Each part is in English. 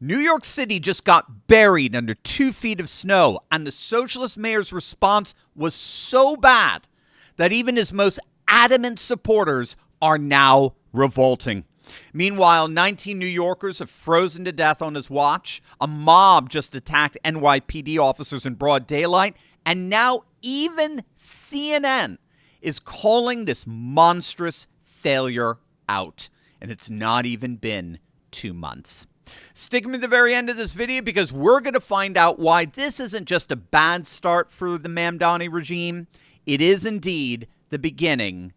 New York City just got buried under 2 feet of snow, and the socialist mayor's response was so bad that even his most adamant supporters are now revolting. Meanwhile, 19 New Yorkers have frozen to death on his watch. A mob just attacked NYPD officers in broad daylight. And now even CNN is calling this monstrous failure out. And it's not even been 2 months. Stick with me at the very end of this video because we're going to find out why this isn't just a bad start for the Mamdani regime. It is indeed the beginning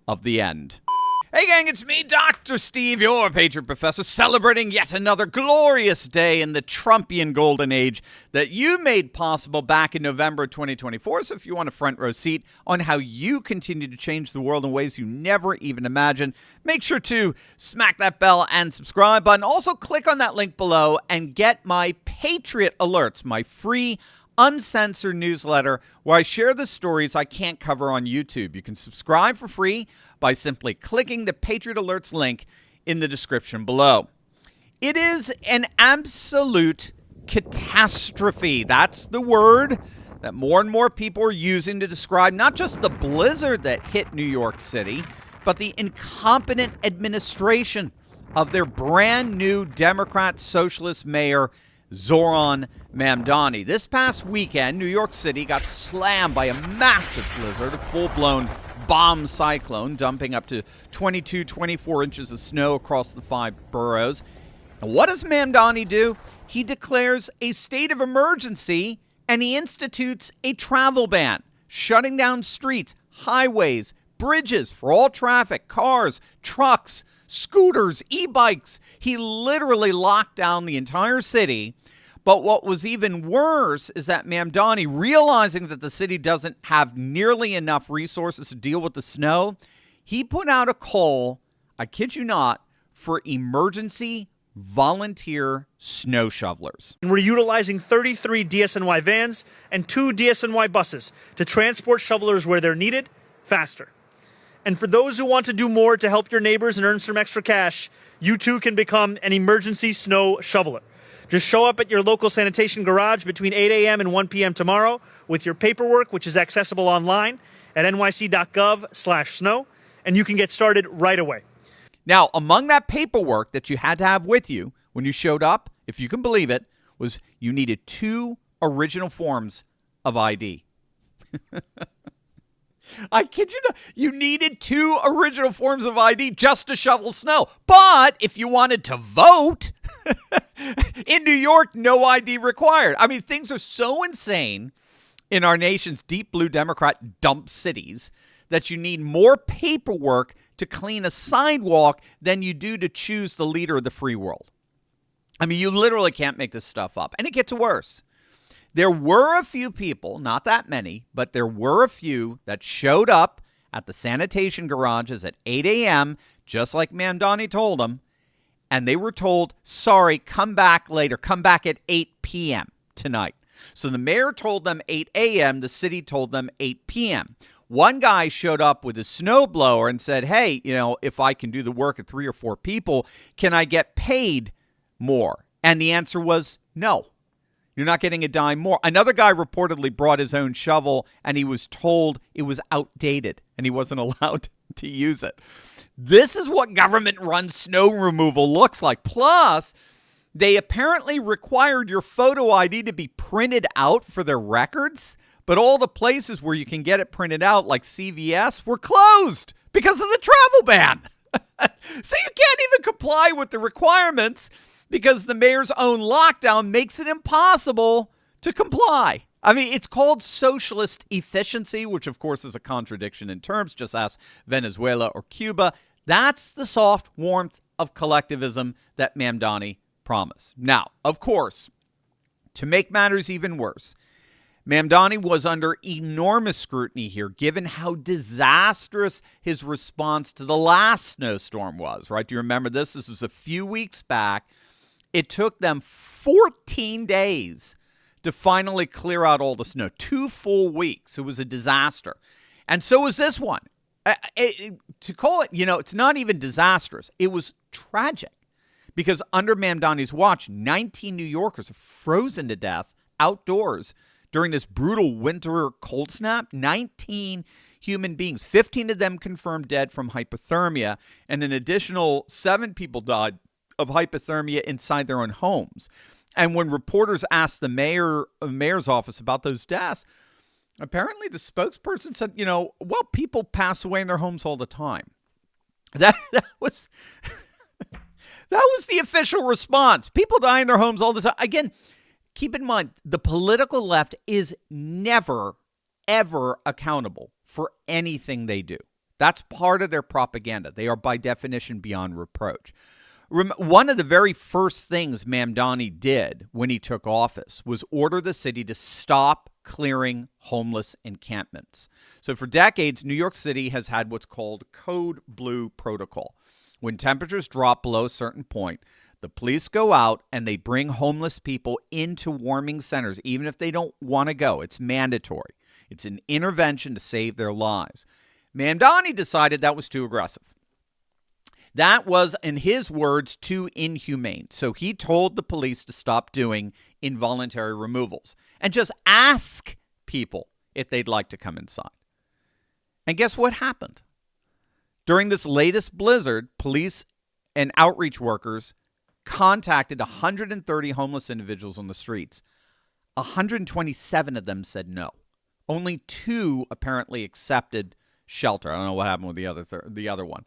of the end. Hey gang, it's me, Dr. Steve, your Patriot Professor, celebrating yet another glorious day in the Trumpian golden age that you made possible back in November 2024. So if you want a front row seat on how you continue to change the world in ways you never even imagined, make sure to smack that bell and subscribe button. Also, click on that link below and get my Patriot Alerts, my free uncensored newsletter where I share the stories I can't cover on YouTube. You can subscribe for free by simply clicking the Patriot Alerts link in the description below. It is an absolute catastrophe. That's the word that more and more people are using to describe not just the blizzard that hit New York City, but the incompetent administration of their brand new Democrat socialist mayor, Zoran Mamdani. This past weekend, New York City got slammed by a massive blizzard, a full-blown bomb cyclone, dumping up to 22, 24 inches of snow across the 5 boroughs. And what does Mamdani do? He declares a state of emergency, and he institutes a travel ban, shutting down streets, highways, bridges for all traffic, cars, trucks, scooters, e-bikes. He literally locked down the entire city. But what was even worse is that Mamdani, realizing that the city doesn't have nearly enough resources to deal with the snow, he put out a call, I kid you not, for emergency volunteer snow shovelers. We're utilizing 33 DSNY vans and 2 DSNY buses to transport shovelers where they're needed faster. And for those who want to do more to help your neighbors and earn some extra cash, you too can become an emergency snow shoveler. Just show up at your local sanitation garage between 8 a.m. and 1 p.m. tomorrow with your paperwork, which is accessible online at nyc.gov/snow, and you can get started right away. Now, among that paperwork that you had to have with you when you showed up, if you can believe it, was you needed 2 original forms of ID. I kid you not. You needed 2 original forms of ID just to shovel snow. But if you wanted to vote, in New York, no ID required. I mean, things are so insane in our nation's deep blue Democrat dump cities that you need more paperwork to clean a sidewalk than you do to choose the leader of the free world. I mean, you literally can't make this stuff up. And it gets worse. There were a few people, not that many, but there were a few that showed up at the sanitation garages at 8 a.m., just like Mamdani told them, and they were told, sorry, come back later, come back at 8 p.m. tonight. So the mayor told them 8 a.m., the city told them 8 p.m. One guy showed up with a snowblower and said, hey, if I can do the work of 3 or 4 people, can I get paid more? And the answer was no. You're not getting a dime more. Another guy reportedly brought his own shovel, and he was told it was outdated, and he wasn't allowed to use it. This is what government-run snow removal looks like. Plus, they apparently required your photo ID to be printed out for their records, but all the places where you can get it printed out, like CVS, were closed because of the travel ban. So you can't even comply with the requirements because the mayor's own lockdown makes it impossible to comply. I mean, it's called socialist efficiency, which of course is a contradiction in terms. Just ask Venezuela or Cuba. That's the soft warmth of collectivism that Mamdani promised. Now, of course, to make matters even worse, Mamdani was under enormous scrutiny here, given how disastrous his response to the last snowstorm was, right? Do you remember this? This was a few weeks back. It took them 14 days to finally clear out all the snow. 2 full weeks. It was a disaster. And so was this one. To call it, it's not even disastrous. It was tragic because under Mamdani's watch, 19 New Yorkers are frozen to death outdoors during this brutal winter cold snap. 19 human beings, 15 of them confirmed dead from hypothermia, and an additional 7 people died of hypothermia inside their own homes. And when reporters asked the mayor's office about those deaths, apparently the spokesperson said, well, people pass away in their homes all the time. That was the official response. People die in their homes all the time. Again, keep in mind, the political left is never, ever accountable for anything they do. That's part of their propaganda. They are, by definition, beyond reproach. One of the very first things Mamdani did when he took office was order the city to stop clearing homeless encampments. So for decades, New York City has had what's called Code Blue Protocol. When temperatures drop below a certain point, the police go out and they bring homeless people into warming centers, even if they don't want to go. It's mandatory. It's an intervention to save their lives. Mamdani decided that was too aggressive. That was, in his words, too inhumane. So he told the police to stop doing involuntary removals and just ask people if they'd like to come inside. And guess what happened? During this latest blizzard, police and outreach workers contacted 130 homeless individuals on the streets. 127 of them said no. Only 2 apparently accepted shelter. I don't know what happened with the other one.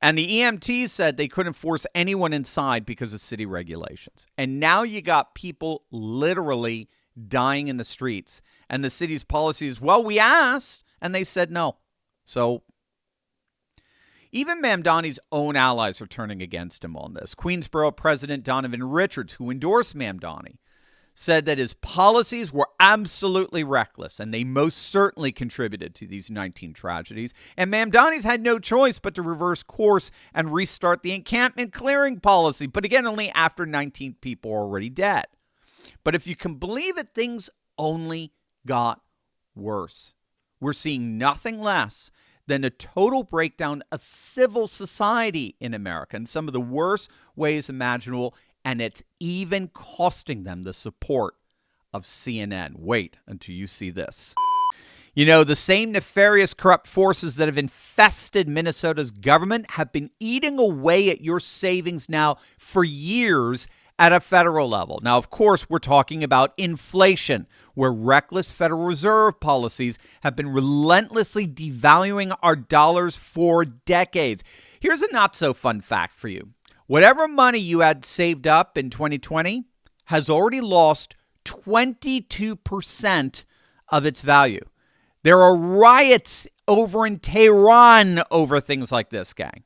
And the EMTs said they couldn't force anyone inside because of city regulations. And now you got people literally dying in the streets. And the city's policy is, well, we asked, and they said no. So even Mamdani's own allies are turning against him on this. Queensborough President Donovan Richards, who endorsed Mamdani, said that his policies were absolutely reckless, and they most certainly contributed to these 19 tragedies. And Mamdani's had no choice but to reverse course and restart the encampment clearing policy. But again, only after 19 people are already dead. But if you can believe it, things only got worse. We're seeing nothing less than a total breakdown of civil society in America in some of the worst ways imaginable. And it's even costing them the support of CNN. Wait until you see this. The same nefarious, corrupt forces that have infested Minnesota's government have been eating away at your savings now for years at a federal level. Now, of course, we're talking about inflation, where reckless Federal Reserve policies have been relentlessly devaluing our dollars for decades. Here's a not-so-fun fact for you. Whatever money you had saved up in 2020 has already lost 22% of its value. There are riots over in Tehran over things like this, gang.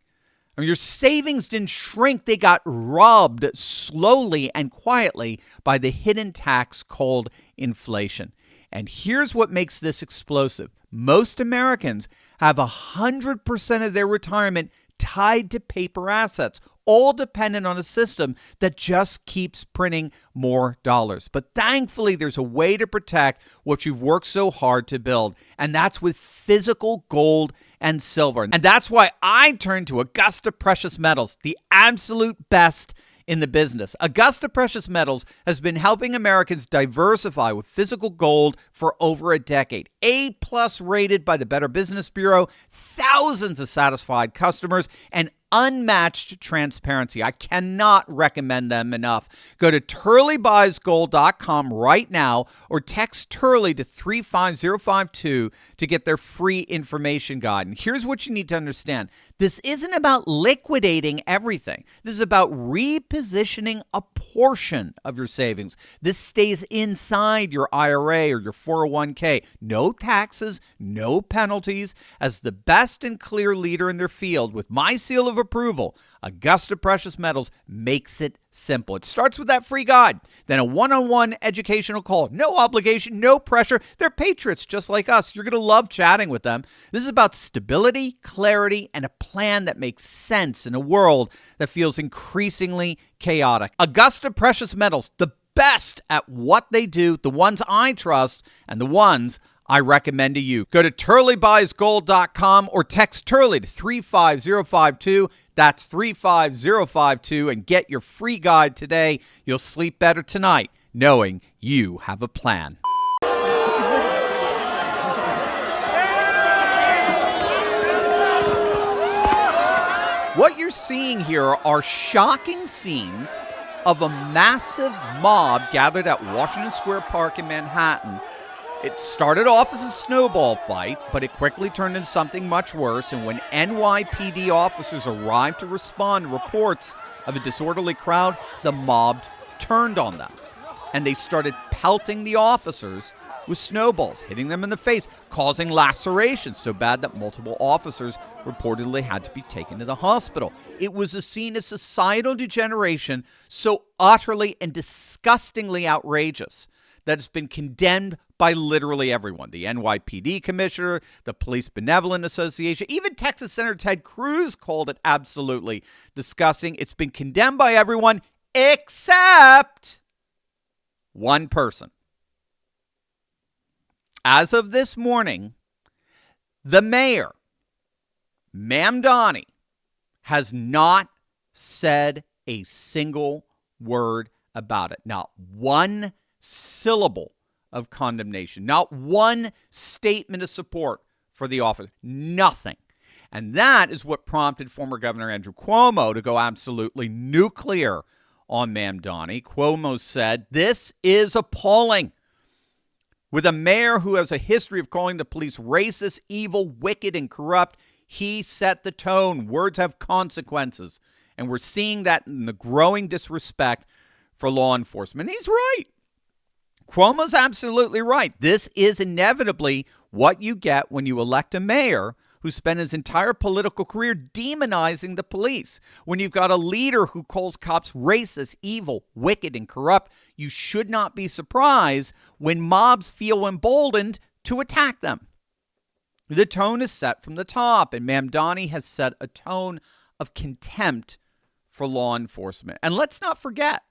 Your savings didn't shrink. They got robbed slowly and quietly by the hidden tax called inflation. And here's what makes this explosive. Most Americans have 100% of their retirement tied to paper assets, all dependent on a system that just keeps printing more dollars. But thankfully, there's a way to protect what you've worked so hard to build, and that's with physical gold and silver. And that's why I turned to Augusta Precious Metals, the absolute best in the business. Augusta Precious Metals has been helping Americans diversify with physical gold for over a decade. A+ rated by the Better Business Bureau, thousands of satisfied customers, and unmatched transparency. I cannot recommend them enough. Go to TurleyBuysGold.com right now or text Turley to 35052 to get their free information guide. And here's what you need to understand. This isn't about liquidating everything. This is about repositioning a portion of your savings. This stays inside your IRA or your 401k. No taxes, no penalties. As the best and clear leader in their field with my seal of approval, Augusta Precious Metals makes it simple. It starts with that free guide, then a one-on-one educational call. No obligation, no pressure. They're patriots just like us. You're going to love chatting with them. This is about stability, clarity, and a plan that makes sense in a world that feels increasingly chaotic. Augusta Precious Metals, the best at what they do, the ones I trust, and the ones I recommend to you. Go to turleybuysgold.com or text Turley to 35052. That's 35052 and get your free guide today. You'll sleep better tonight knowing you have a plan. What you're seeing here are shocking scenes of a massive mob gathered at Washington Square Park in Manhattan. It started off as a snowball fight, but it quickly turned into something much worse. And when NYPD officers arrived to respond to reports of a disorderly crowd, the mob turned on them. And they started pelting the officers with snowballs, hitting them in the face, causing lacerations so bad that multiple officers reportedly had to be taken to the hospital. It was a scene of societal degeneration so utterly and disgustingly outrageous that it's been condemned by literally everyone. The NYPD commissioner, the Police Benevolent Association, even Texas Senator Ted Cruz called it absolutely disgusting. It's been condemned by everyone except one person. As of this morning, the mayor, Mamdani, has not said a single word about it. Not one syllable of condemnation. Not one statement of support for the officer. Nothing. And that is what prompted former Governor Andrew Cuomo to go absolutely nuclear on Mamdani. Cuomo said, "This is appalling." With a mayor who has a history of calling the police racist, evil, wicked, and corrupt, he set the tone. Words have consequences. And we're seeing that in the growing disrespect for law enforcement. He's right. Cuomo's absolutely right. This is inevitably what you get when you elect a mayor who spent his entire political career demonizing the police. When you've got a leader who calls cops racist, evil, wicked, and corrupt, you should not be surprised when mobs feel emboldened to attack them. The tone is set from the top, and Mamdani has set a tone of contempt for law enforcement. And let's not forget,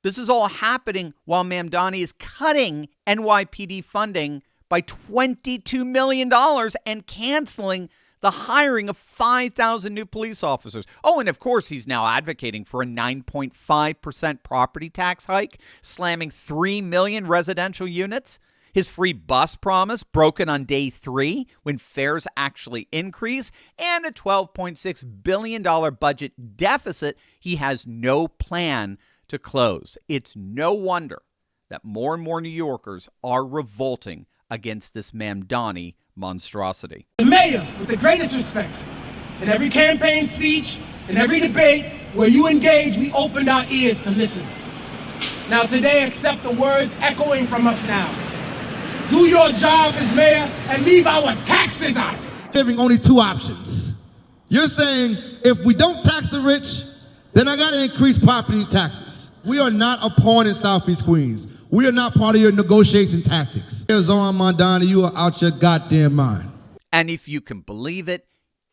this is all happening while Mamdani is cutting NYPD funding by $22 million and canceling the hiring of 5,000 new police officers. Oh, and of course, he's now advocating for a 9.5% property tax hike, slamming 3 million residential units. His free bus promise broken on day 3 when fares actually increase, and a $12.6 billion budget deficit he has no plan to close. It's no wonder that more and more New Yorkers are revolting against this Mamdani monstrosity. The mayor, with the greatest respects, in every campaign speech, in every debate where you engage, we opened our ears to listen. Now today, accept the words echoing from us now. Do your job as mayor and leave our taxes out. Giving only 2 options. You're saying if we don't tax the rich, then I gotta increase property taxes. We are not a pawn in Southeast Queens. We are not part of your negotiation tactics. Zohan Mamdani, you are out your goddamn mind. And if you can believe it,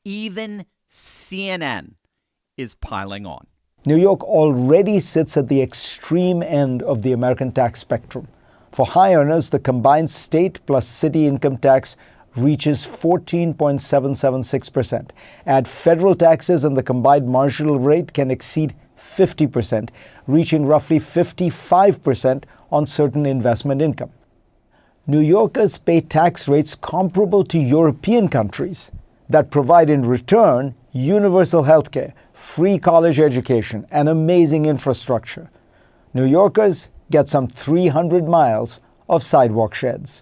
even CNN is piling on. New York already sits at the extreme end of the American tax spectrum. For high earners, the combined state plus city income tax reaches 14.776%. Add federal taxes and the combined marginal rate can exceed 50%, reaching roughly 55% on certain investment income. New Yorkers pay tax rates comparable to European countries that provide in return universal health care, free college education, and amazing infrastructure. New Yorkers get some 300 miles of sidewalk sheds.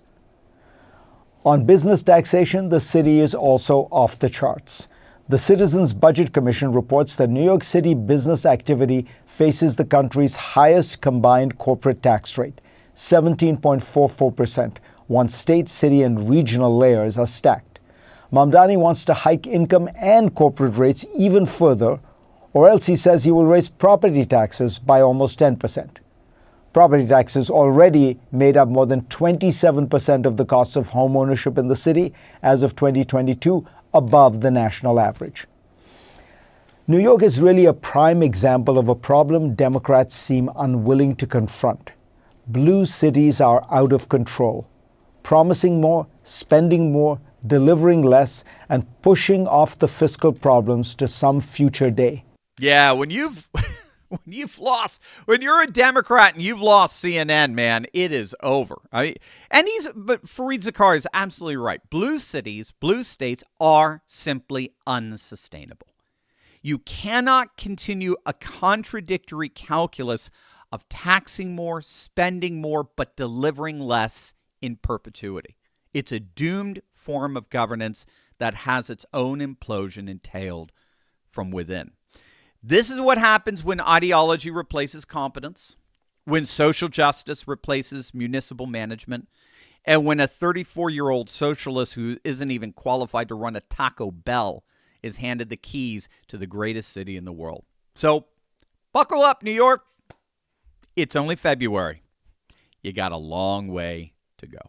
On business taxation, the city is also off the charts. The Citizens Budget Commission reports that New York City business activity faces the country's highest combined corporate tax rate, 17.44%, once state, city, and regional layers are stacked. Mamdani wants to hike income and corporate rates even further, or else he says he will raise property taxes by almost 10%. Property taxes already made up more than 27% of the cost of home ownership in the city as of 2022, above the national average. New York is really a prime example of a problem Democrats seem unwilling to confront. Blue cities are out of control. promising more, spending more, delivering less, and pushing off the fiscal problems to some future day. Yeah, when you've when you're a Democrat and you've lost CNN, man, it is over. But Fareed Zakar is absolutely right. Blue cities, blue states are simply unsustainable. You cannot continue a contradictory calculus of taxing more, spending more, but delivering less in perpetuity. It's a doomed form of governance that has its own implosion entailed from within. This is what happens when ideology replaces competence, when social justice replaces municipal management, and when a 34-year-old socialist who isn't even qualified to run a Taco Bell is handed the keys to the greatest city in the world. So, buckle up, New York. It's only February. You got a long way to go.